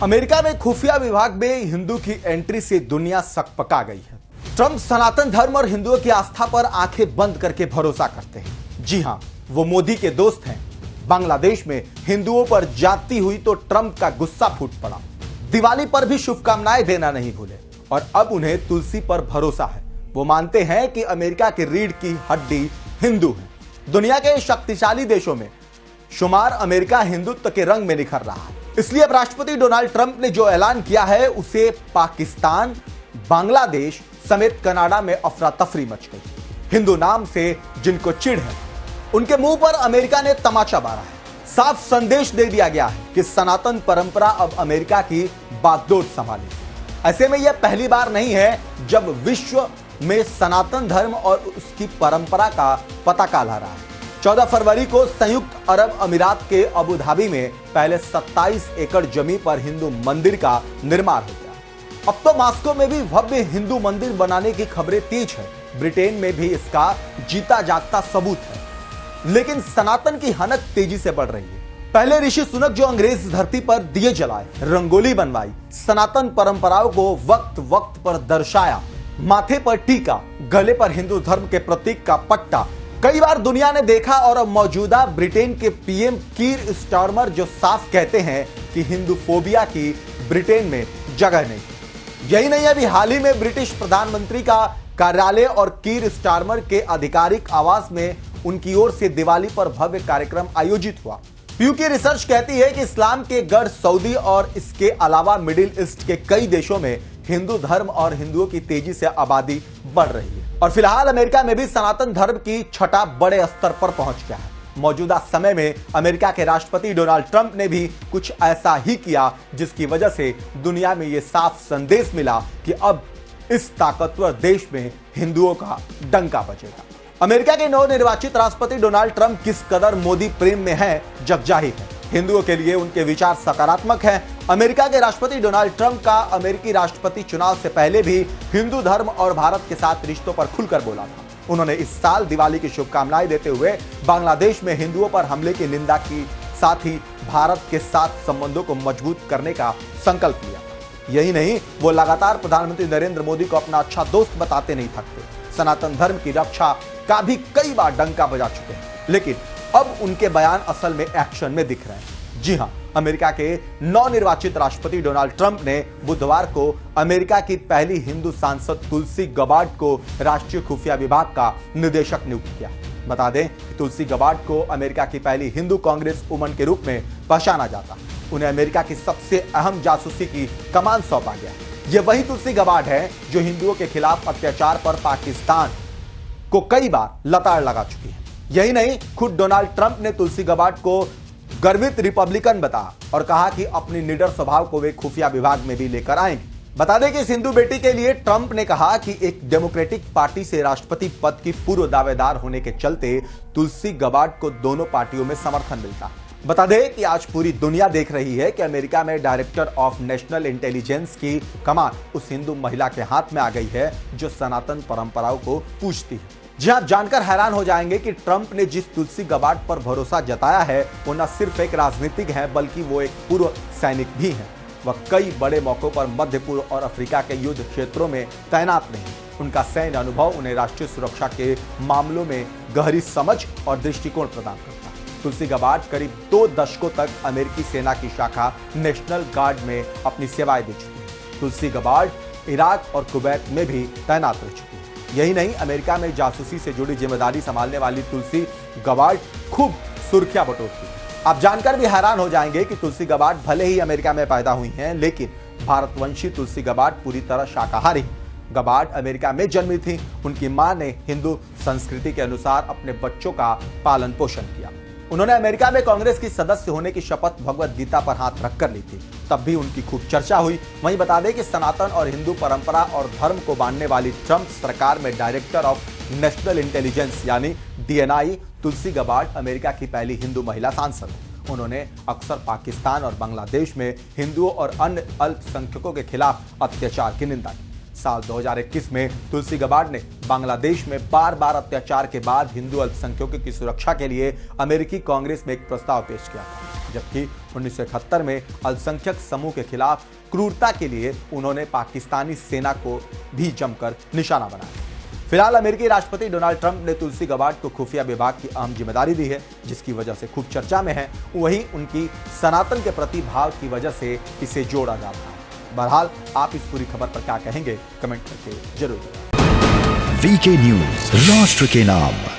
America में खुफिया विभाग में हिंदू की एंट्री से दुनिया सकपका गई है। ट्रंप सनातन धर्म और हिंदुओं की आस्था पर आंखें बंद करके भरोसा करते हैं। जी हां, वो मोदी के दोस्त हैं। बांग्लादेश में हिंदुओं पर जाती हुई तो ट्रंप का गुस्सा फूट पड़ा। दिवाली पर भी शुभकामनाएं देना नहीं भूले और अब उन्हें तुलसी पर भरोसा है। वो मानते हैं कि अमेरिका की रीढ़ की हड्डी हिंदू है। दुनिया के शक्तिशाली देशों में शुमार अमेरिका हिंदुत्व के रंग में निखर रहा है। इसलिए अब राष्ट्रपति डोनाल्ड ट्रंप ने जो ऐलान किया है उसे पाकिस्तान, बांग्लादेश समेत कनाडा में अफरा तफरी मच गई। हिंदू नाम से जिनको चिढ़ है उनके मुंह पर अमेरिका ने तमाचा मारा है। साफ संदेश दे दिया गया है कि सनातन परंपरा अब अमेरिका की बागडोर संभाले। ऐसे में यह पहली बार नहीं है जब विश्व में सनातन धर्म और उसकी परंपरा का पताका लहरा रहा है। 14 फरवरी को संयुक्त अरब अमीरात के अबू धाबी में पहले 27 एकड़ जमीन पर हिंदू मंदिर का निर्माण हो गया। अब तो मॉस्को में भी भव्य हिंदू मंदिर बनाने की खबरें तेज है। ब्रिटेन में भी इसका जीता जागता सबूत है। लेकिन सनातन की हनक तेजी से बढ़ रही है। पहले ऋषि सुनक जो अंग्रेज धरती पर दिए जलाए, रंगोली बनवाई, सनातन परंपराओं को वक्त वक्त पर दर्शाया, माथे पर टीका, गले पर हिंदू धर्म के प्रतीक का पट्टा कई बार दुनिया ने देखा। और अब मौजूदा ब्रिटेन के पीएम कीर स्टारमर जो साफ कहते हैं कि हिंदू फोबिया की ब्रिटेन में जगह नहीं। यही नहीं, अभी हाल ही में ब्रिटिश प्रधानमंत्री का कार्यालय और कीर स्टारमर के आधिकारिक आवास में उनकी ओर से दिवाली पर भव्य कार्यक्रम आयोजित हुआ। प्यू की रिसर्च कहती है कि इस्लाम के गढ़ सऊदी और इसके अलावा मिडिल ईस्ट के कई देशों में हिंदू धर्म और हिंदुओं की तेजी से आबादी बढ़ रही है। और फिलहाल अमेरिका में भी सनातन धर्म की छटा बड़े स्तर पर पहुंच गया है। मौजूदा समय में अमेरिका के राष्ट्रपति डोनाल्ड ट्रंप ने भी कुछ ऐसा ही किया, जिसकी वजह से दुनिया में यह साफ संदेश मिला कि अब इस ताकतवर देश में हिंदुओं का डंका बजेगा। अमेरिका के नवनिर्वाचित राष्ट्रपति डोनाल्ड ट्रंप किस कदर मोदी प्रेम में हैं, जग जाहिर है। हिंदुओं के लिए उनके विचार सकारात्मक हैं। अमेरिका के राष्ट्रपति डोनाल्ड ट्रंप का अमेरिकी राष्ट्रपति चुनाव से पहले भी हिंदू धर्म और भारत के साथ रिश्तों पर खुलकर बोला था। उन्होंने इस साल दिवाली की शुभकामनाएं देते हुए बांग्लादेश में हिंदुओं पर हमले की निंदा की, साथ ही भारत के साथ संबंधों को मजबूत करने का संकल्प लिया। यही नहीं, वो लगातार प्रधानमंत्री नरेंद्र मोदी को अपना अच्छा दोस्त बताते नहीं थकते। सनातन धर्म की रक्षा का भी कई बार डंका बजा चुके हैं, लेकिन अब उनके बयान असल में एक्शन में दिख रहे हैं। जी हां, अमेरिका के नवनिर्वाचित राष्ट्रपति डोनाल्ड ट्रंप ने बुधवार को अमेरिका की पहली हिंदू सांसद तुलसी गबार्ड को राष्ट्रीय खुफिया विभाग का निदेशक नियुक्त किया। बता दें कि तुलसी गबार्ड को अमेरिका की पहली हिंदू कांग्रेस वुमन के रूप में पहचाना जाता। उन्हें अमेरिका की सबसे अहम जासूसी की कमान सौंपा गया। यह वही तुलसी गबार्ड है जो हिंदुओं के खिलाफ अत्याचार पर पाकिस्तान को कई बार लताड़ लगा चुकी है। यही नहीं, खुद डोनाल्ड ट्रंप ने तुलसी गबार्ड को गर्वित रिपब्लिकन बताया और कहा कि अपनी निडर स्वभाव को वे खुफिया विभाग में भी लेकर आएंगे। बता दें कि इस हिंदू बेटी के लिए ट्रंप ने कहा कि एक डेमोक्रेटिक पार्टी से राष्ट्रपति पद की पूर्व दावेदार होने के चलते तुलसी गबार्ड को दोनों पार्टियों में समर्थन मिलता है। बता दें कि आज पूरी दुनिया देख रही है कि अमेरिका में डायरेक्टर ऑफ नेशनल इंटेलिजेंस की कमान उस हिंदू महिला के हाथ में आ गई है जो सनातन परंपराओं को पूजती है। जी आप जानकर हैरान हो जाएंगे कि ट्रंप ने जिस तुलसी गबार्ड पर भरोसा जताया है वो न सिर्फ एक राजनीतिक है बल्कि वो एक पूर्व सैनिक भी है। वह कई बड़े मौकों पर मध्य पूर्व और अफ्रीका के युद्ध क्षेत्रों में तैनात रहे। उनका सैन्य अनुभव उन्हें राष्ट्रीय सुरक्षा के मामलों में गहरी समझ और दृष्टिकोण प्रदान करता है। तुलसी गबार्ड करीब 2 दशकों तक अमेरिकी सेना की शाखा नेशनल गार्ड में अपनी सेवाएं दे चुकी है। तुलसी गबार्ड इराक और कुवैत में भी तैनात रह चुकी है। यही नहीं, अमेरिका में जासूसी से जुड़ी जिम्मेदारी संभालने वाली तुलसी गबार्ड खूब सुर्खियां बटोरती है। आप जानकर भी हैरान हो जाएंगे कि तुलसी गबार्ड भले ही अमेरिका में पैदा हुई हैं, लेकिन भारतवंशी तुलसी गबार्ड पूरी तरह शाकाहारी है। गबार्ड अमेरिका में जन्मी थी। उनकी मां ने हिंदू संस्कृति के अनुसार अपने बच्चों का पालन पोषण किया। उन्होंने अमेरिका में कांग्रेस की सदस्य होने की शपथ भगवत गीता पर हाथ रखकर ली थी। तब भी उनकी खूब चर्चा हुई। वहीं बता दें कि सनातन और हिंदू परंपरा और धर्म को बांटने वाली ट्रंप सरकार में डायरेक्टर ऑफ नेशनल इंटेलिजेंस यानी DNI तुलसी गबार्ड अमेरिका की पहली हिंदू महिला सांसद है। उन्होंने अक्सर पाकिस्तान और बांग्लादेश में हिंदुओं और अन्य अल्पसंख्यकों के खिलाफ अत्याचार की निंदा की। साल 2021 में तुलसी गबार्ड ने बांग्लादेश में बार बार अत्याचार के बाद हिंदू अल्पसंख्यकों की सुरक्षा के लिए अमेरिकी कांग्रेस में एक प्रस्ताव पेश किया था। जबकि 1971 में अल्पसंख्यक समूह के खिलाफ क्रूरता के लिए उन्होंने पाकिस्तानी सेना को भी जमकर निशाना बनाया। फिलहाल अमेरिकी राष्ट्रपति डोनाल्ड ट्रंप ने तुलसी गबार्ड को खुफिया विभाग की अहम जिम्मेदारी दी है, जिसकी वजह से खूब चर्चा में है। वहीं उनकी सनातन के प्रति भाव की वजह से इसे जोड़ा जा रहा है। बहरहाल आप इस पूरी खबर पर क्या कहेंगे, कमेंट करके जरूर बताएं। वीके न्यूज, राष्ट्र के नाम।